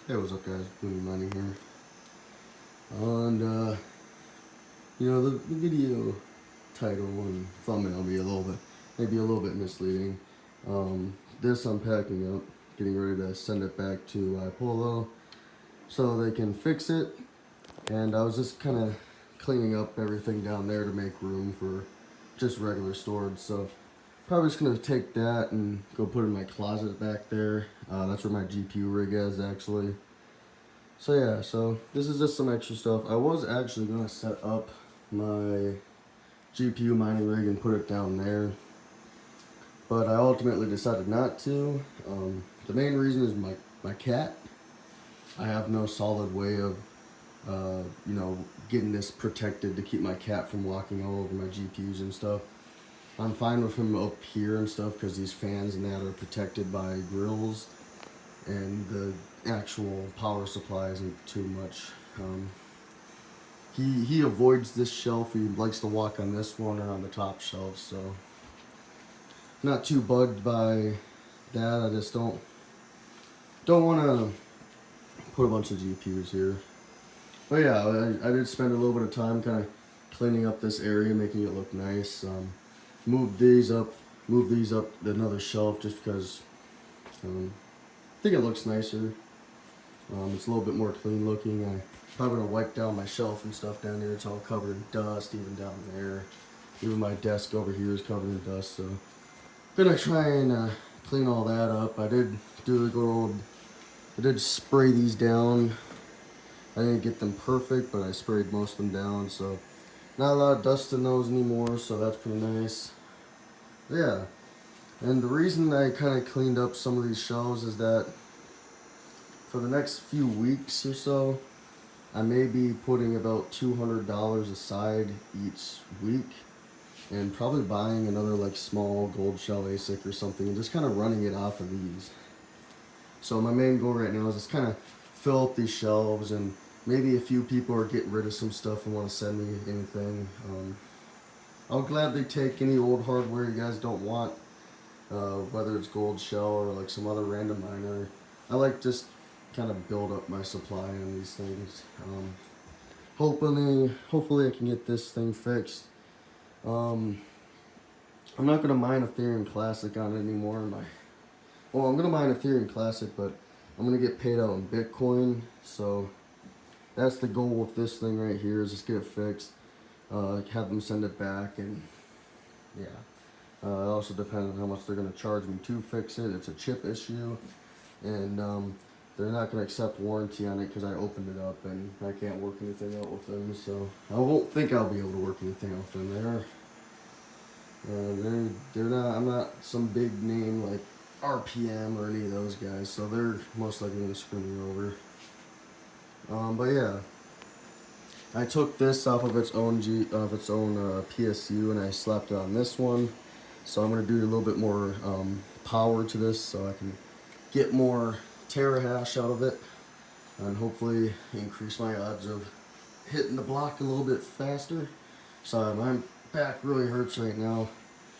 Hey, what's up, guys? Blue Money here. And, the video title and thumbnail will be maybe a little bit misleading. This I'm packing up, getting ready to send it back to Polo so they can fix it. And I was just kind of cleaning up everything down there to make room for just regular storage. So, probably just gonna take that and go put it in my closet back there. That's where my GPU rig is actually. So yeah, so this is just some extra stuff. I was actually gonna set up my GPU mining rig and put it down there, but I ultimately decided not to. The main reason is my cat. I have no solid way of, getting this protected to keep my cat from walking all over my GPUs and stuff. I'm fine with him up here and stuff because these fans and that are protected by grills, and the actual power supply isn't too much. He avoids this shelf. He likes to walk on this one or on the top shelf, so not too bugged by that. I just don't want to put a bunch of GPUs here. But yeah, I did spend a little bit of time kind of cleaning up this area, making it look nice. Moved these up another shelf just because I think it looks nicer. It's a little bit more clean looking. I'm probably gonna wipe down my shelf and stuff down there. It's all covered in dust, even down there. Even my desk over here is covered in dust. So, gonna try and clean all that up. I did do the good old. I did spray these down. I didn't get them perfect, but I sprayed most of them down. So, not a lot of dust in those anymore. So that's pretty nice. Yeah. And the reason I kind of cleaned up some of these shelves is that for the next few weeks or so, I may be putting about $200 aside each week and probably buying another like small gold shell ASIC or something and just kind of running it off of these. So my main goal right now is just kind of fill up these shelves, and maybe a few people are getting rid of some stuff and want to send me anything. I'll gladly take any old hardware you guys don't want, whether it's gold shell or like some other random miner. I like just kind of build up my supply on these things. Hopefully I can get this thing fixed. I'm not gonna mine Ethereum Classic on it anymore. I'm gonna mine Ethereum Classic, but I'm gonna get paid out in Bitcoin. So that's the goal with this thing right here, is just get it fixed. Have them send it back, and yeah. It also depends on how much they're gonna charge me to fix it. It's a chip issue, and they're not going to accept warranty on it because I opened it up and I can't work anything out with them. So I won't think I'll be able to work anything out with them. They're not. I'm not some big name like RPM or any of those guys. So they're most likely going to screw me over. But yeah, I took this off of its own PSU and I slapped it on this one. So I'm going to do a little bit more power to this so I can get more terahash out of it and hopefully increase my odds of hitting the block a little bit faster. Sorry, my back really hurts right now.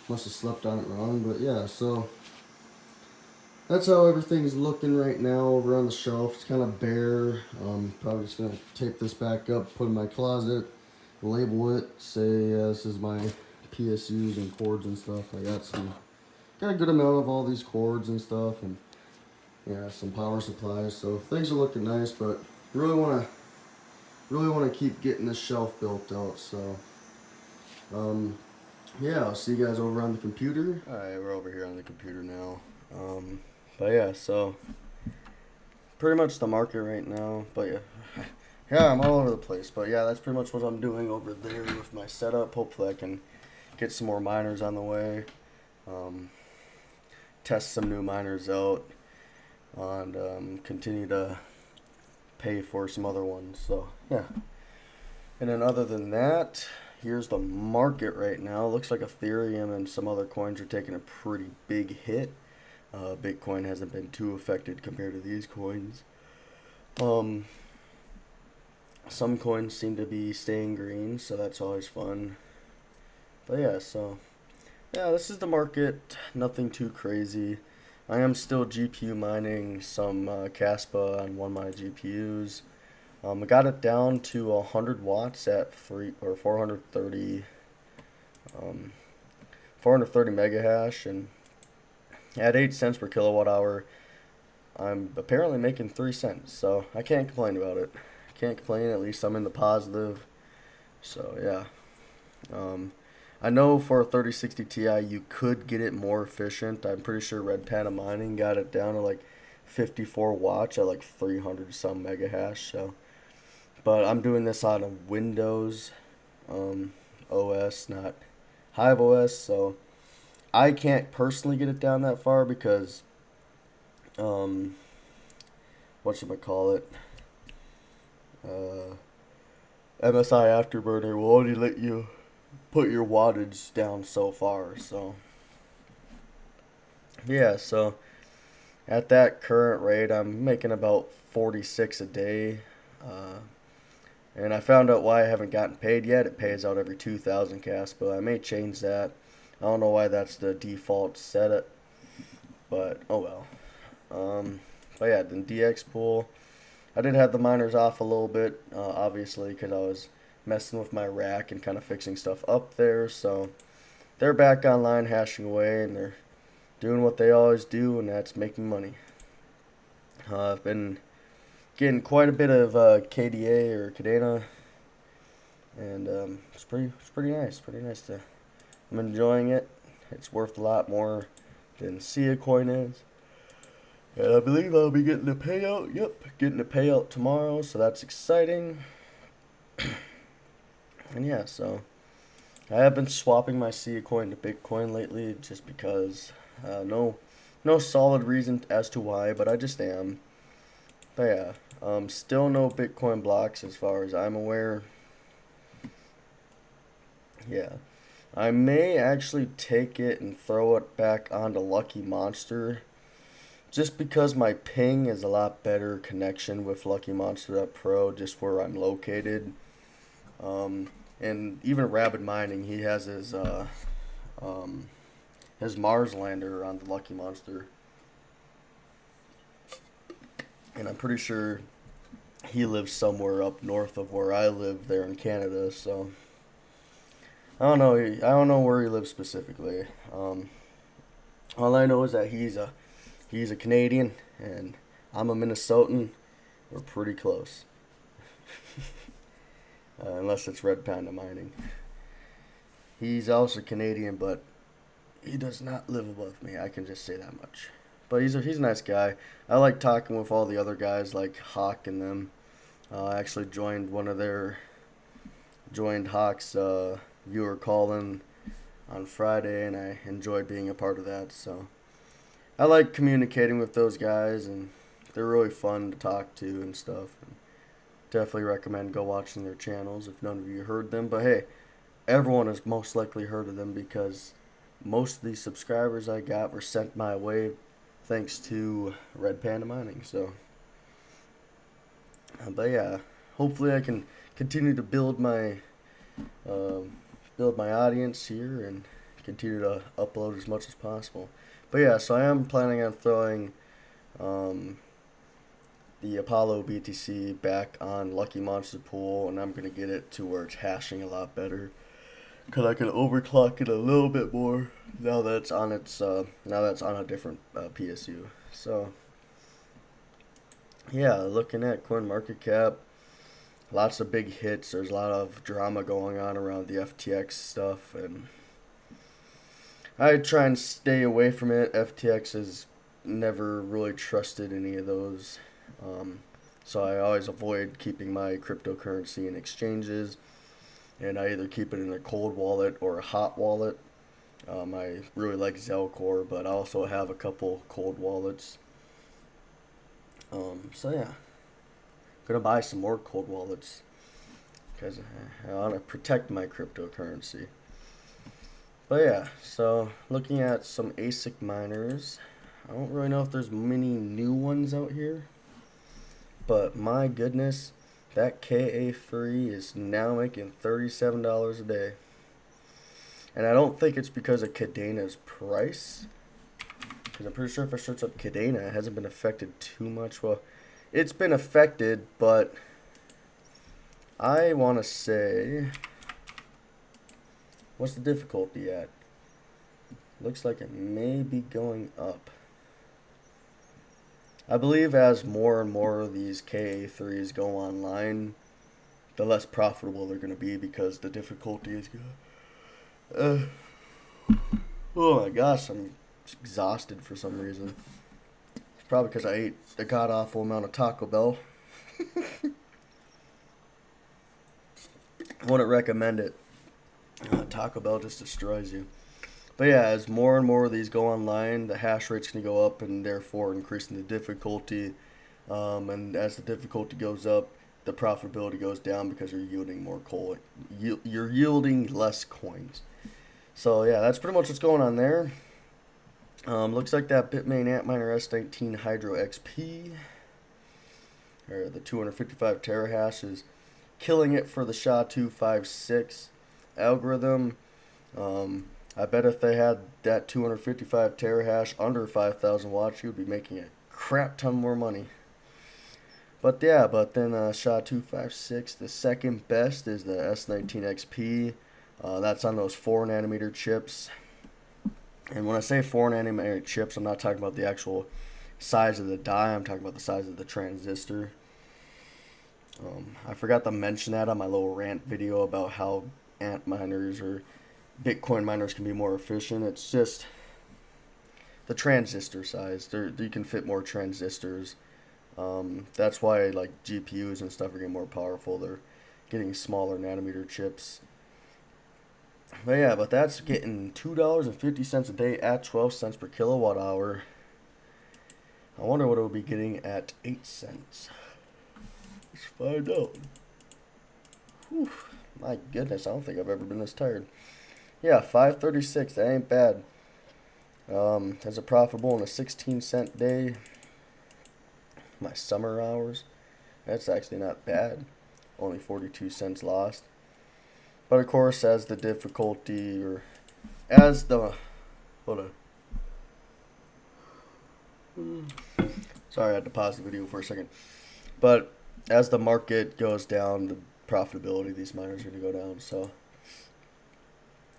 Must have slept on it wrong, but yeah, so that's how everything's looking right now over on the shelf. It's kind of bare. Probably just gonna tape this back up, put it in my closet, label it, say this is my PSUs and cords and stuff. I got a good amount of all these cords and stuff, and yeah, some power supplies. So things are looking nice, but really want to keep getting this shelf built out. So yeah, I'll see you guys over on the computer. All right, we're over here on the computer now. But yeah, so pretty much the market right now. But yeah, I'm all over the place. But yeah, that's pretty much what I'm doing over there with my setup. Hopefully I can get some more miners on the way. Test some new miners out, and continue to pay for some other ones. So yeah, and then other than that, here's the market right now. Looks like Ethereum and some other coins are taking a pretty big hit. Bitcoin hasn't been too affected compared to these coins. Some coins seem to be staying green, so that's always fun. But yeah, so yeah, this is the market. Nothing too crazy. I am still GPU mining some Kaspa on one of my GPUs. I got it down to 100 watts at 430 mega hash, and at 8 cents per kilowatt hour, I'm apparently making 3 cents. So I can't complain about it. Can't complain. At least I'm in the positive. So yeah. I know for a 3060 Ti you could get it more efficient. I'm pretty sure Red Panda Mining got it down to like 54 watts at like 300 some mega hash. So, but I'm doing this on a Windows OS, not Hive OS. So I can't personally get it down that far because what should I call it? MSI Afterburner will only let you put your wattage down so far. So yeah, so at that current rate, I'm making about 46 a day. And I found out why I haven't gotten paid yet. It pays out every 2,000 cast, but I may change that. I don't know why that's the default setup, but oh well. But yeah, then DX pool. I did have the miners off a little bit, obviously, because I was messing with my rack and kind of fixing stuff up there. So they're back online hashing away, and they're doing what they always do, and that's making money. I've been getting quite a bit of KDA or Kadena, and it's pretty nice. Pretty nice to. I'm enjoying it. It's worth a lot more than Sia coin is. And I believe I'll be getting a payout. Yep, getting a payout tomorrow, so that's exciting. And yeah, so I have been swapping my Sia coin to Bitcoin lately, just because. No solid reason as to why, but I just am. But yeah, still no Bitcoin blocks as far as I'm aware. Yeah, I may actually take it and throw it back onto Lucky Monster, just because my ping is a lot better connection with Lucky Monster Pro, just where I'm located. And even Rabid Mining, he has his Mars lander on the Lucky Monster, and I'm pretty sure he lives somewhere up north of where I live there in Canada. So I don't know. I don't know where he lives specifically. All I know is that he's a Canadian and I'm a Minnesotan. We're pretty close, unless it's Red Panda Mining. He's also Canadian, but he does not live above me. I can just say that much. But he's a nice guy. I like talking with all the other guys like Hawk and them. I actually joined Hawk's viewer call-in on Friday, and I enjoyed being a part of that. So I like communicating with those guys, and they're really fun to talk to and stuff. And definitely recommend go watching their channels if none of you heard them. But hey, everyone has most likely heard of them because most of these subscribers I got were sent my way thanks to Red Panda Mining. So, but yeah, hopefully I can continue to build my audience here and continue to upload as much as possible. But yeah, so I am planning on throwing the Apollo BTC back on Lucky Monster Pool, and I'm gonna get it to where it's hashing a lot better, because I can overclock it a little bit more now that it's on a different PSU. So yeah, looking at CoinMarketCap, lots of big hits. There's a lot of drama going on around the FTX stuff, and I try and stay away from it. FTX has never really trusted any of those, so I always avoid keeping my cryptocurrency in exchanges, and I either keep it in a cold wallet or a hot wallet. I really like Zelcore, but I also have a couple cold wallets. So yeah, gonna buy some more cold wallets because I want to protect my cryptocurrency. But yeah, so looking at some ASIC miners, I don't really know if there's many new ones out here, but my goodness, that KA3 is now making $37 a day. And I don't think it's because of Kadena's price. Because I'm pretty sure if I search up Cadena, it hasn't been affected too much. Well, it's been affected, but I want to say, what's the difficulty at? Looks like it may be going up. I believe as more and more of these KA3s go online, the less profitable they're going to be because the difficulty is good. Oh my gosh, I'm exhausted for some reason. It's probably because I ate a god-awful amount of Taco Bell. Wouldn't recommend it. Taco Bell just destroys you. But yeah, as more and more of these go online, the hash rate's going to go up and therefore increasing the difficulty. And as the difficulty goes up, the profitability goes down because you're yielding more coin. You're yielding less coins. So yeah, that's pretty much what's going on there. Looks like that Bitmain Antminer S19 Hydro XP, or the 255 terahash, is killing it for the SHA-256 algorithm. I bet if they had that 255 terahash under 5,000 watts, you'd be making a crap ton more money. But yeah, then SHA-256, the second best is the S19 XP. That's on those 4 nanometer chips. And when I say 4 nanometer chips, I'm not talking about the actual size of the die. I'm talking about the size of the transistor. I forgot to mention that on my little rant video about how ant miners or Bitcoin miners can be more efficient. It's just the transistor size. You can fit more transistors. That's why like GPUs and stuff are getting more powerful. They're getting smaller nanometer chips. But yeah, that's getting $2.50 a day at 12 cents per kilowatt hour. I wonder what it will be getting at 8 cents. Let's find out. Whew, my goodness, I don't think I've ever been this tired. Yeah, 5.36. That ain't bad. As a profitable on a 16-cent day. My summer hours. That's actually not bad. Only 42 cents lost. But of course, as the difficulty, or as the, hold on. Sorry, I had to pause the video for a second. But as the market goes down, the profitability of these miners are going to go down. So,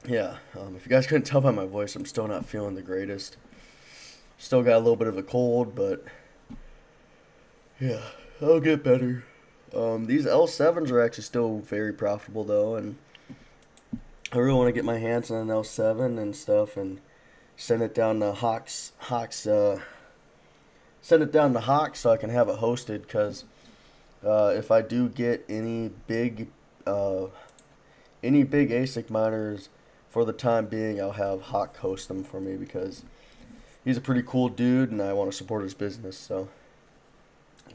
yeah, if you guys couldn't tell by my voice, I'm still not feeling the greatest. Still got a little bit of a cold, but yeah, I'll get better. These L7s are actually still very profitable, though, and I really want to get my hands on an L7 and stuff and send it down to send it down to Hawks so I can have it hosted, because if I do get any big ASIC miners for the time being, I'll have Hawk host them for me because he's a pretty cool dude and I want to support his business. So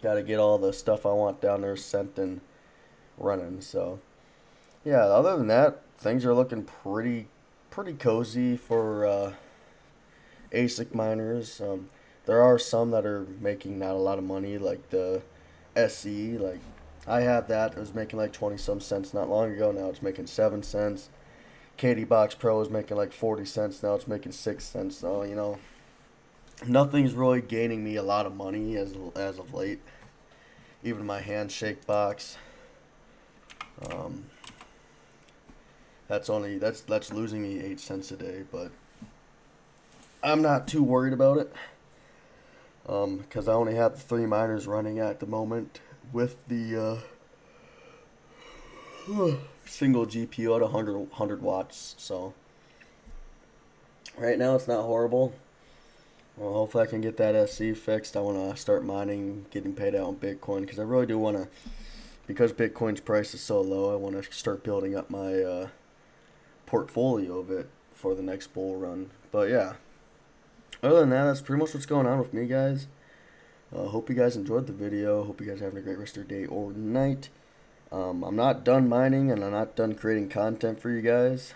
got to get all the stuff I want down there sent and running. So yeah, other than that, things are looking pretty cozy for ASIC miners. There are some that are making not a lot of money, like the SE. Like I have that. It was making like 20 some cents not long ago. Now it's making 7 cents. KD Box Pro is making like 40 cents. Now it's making 6 cents. So, you know, nothing's really gaining me a lot of money as of late. Even my handshake box. That's losing me 8 cents a day, but I'm not too worried about it. Because I only have the 3 miners running at the moment with the single GPU at 100 watts. So right now it's not horrible. Well, hopefully I can get that SC fixed. I want to start mining, getting paid out in Bitcoin, because I really do want to, because Bitcoin's price is so low, I want to start building up my portfolio of it for the next bull run. But yeah, other than that, that's pretty much what's going on with me, guys. Hope you guys enjoyed the video. Hope you guys are having a great rest of your day or night. I'm not done mining, and I'm not done creating content for you guys.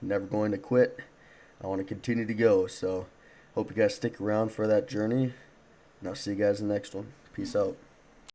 Never going to quit. I want to continue to go. So hope you guys stick around for that journey. And I'll see you guys in the next one. Peace out.